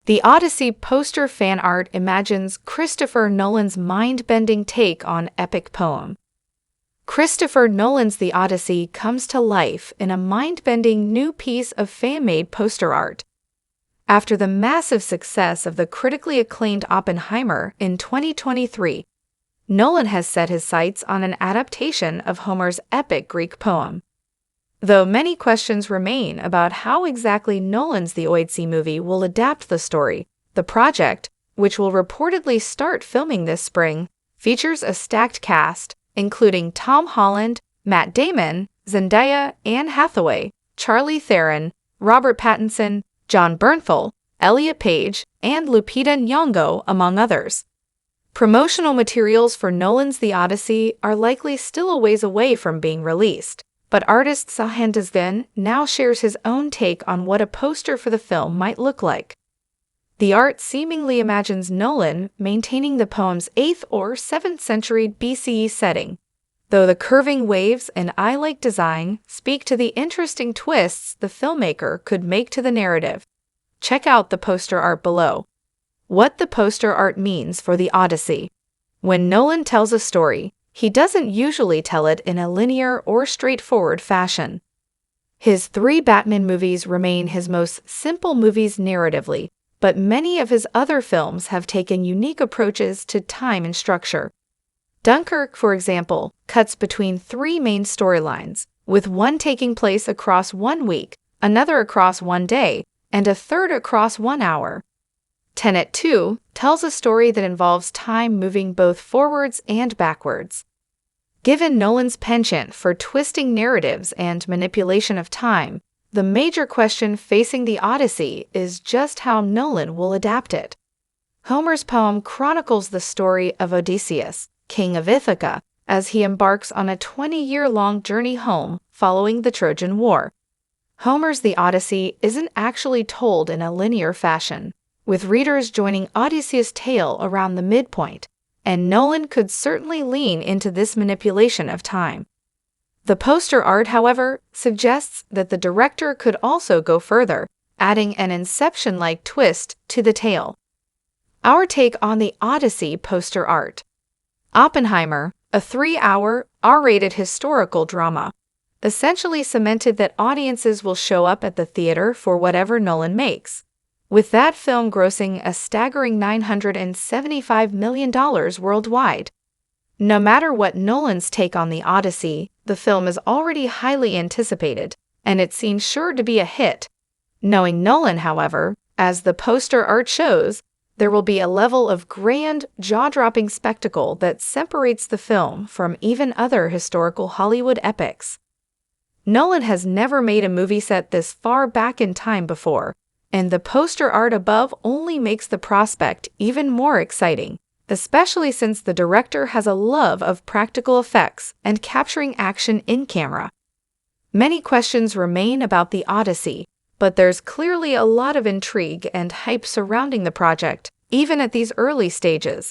The Odyssey poster fan art imagines Christopher Nolan's mind-bending take on epic poem. Christopher Nolan's The Odyssey comes to life in a mind-bending new piece of fan-made poster art. After the massive success of the critically acclaimed Oppenheimer in 2023, Nolan has set his sights on an adaptation of Homer's epic Greek poem. Though many questions remain about how exactly Nolan's The Odyssey movie will adapt the story, the project, which will reportedly start filming this spring, features a stacked cast, including Tom Holland, Matt Damon, Zendaya, Anne Hathaway, Charlize Theron, Robert Pattinson, Jon Bernthal, Elliot Page, and Lupita Nyong'o, among others. Promotional materials for Nolan's The Odyssey are likely still a ways away from being released, but artist Sahan Desden now shares his own take on what a poster for the film might look like. The art seemingly imagines Nolan maintaining the poem's 8th or 7th century BCE setting, though the curving waves and eye-like design speak to the interesting twists the filmmaker could make to the narrative. Check out the poster art below. What the poster art means for the Odyssey. When Nolan tells a story, he doesn't usually tell it in a linear or straightforward fashion. His 3 Batman movies remain his most simple movies narratively, but many of his other films have taken unique approaches to time and structure. Dunkirk, for example, cuts between 3 main storylines, with one taking place across 1 week, another across 1 day, and a third across 1 hour. Tenet 2 tells a story that involves time moving both forwards and backwards. Given Nolan's penchant for twisting narratives and manipulation of time, the major question facing the Odyssey is just how Nolan will adapt it. Homer's poem chronicles the story of Odysseus, king of Ithaca, as he embarks on a 20-year-long journey home following the Trojan War. Homer's The Odyssey isn't actually told in a linear fashion, with readers joining Odysseus' tale around the midpoint, and Nolan could certainly lean into this manipulation of time. The poster art, however, suggests that the director could also go further, adding an Inception-like twist to the tale. Our take on the Odyssey poster art. Oppenheimer, a 3-hour, R-rated historical drama, essentially cemented that audiences will show up at the theater for whatever Nolan makes, with that film grossing a staggering $975 million worldwide. No matter what Nolan's take on the Odyssey, the film is already highly anticipated, and it seems sure to be a hit. Knowing Nolan, however, as the poster art shows, there will be a level of grand, jaw-dropping spectacle that separates the film from even other historical Hollywood epics. Nolan has never made a movie set this far back in time before, and the poster art above only makes the prospect even more exciting, especially since the director has a love of practical effects and capturing action in camera. Many questions remain about the Odyssey, but there's clearly a lot of intrigue and hype surrounding the project, even at these early stages.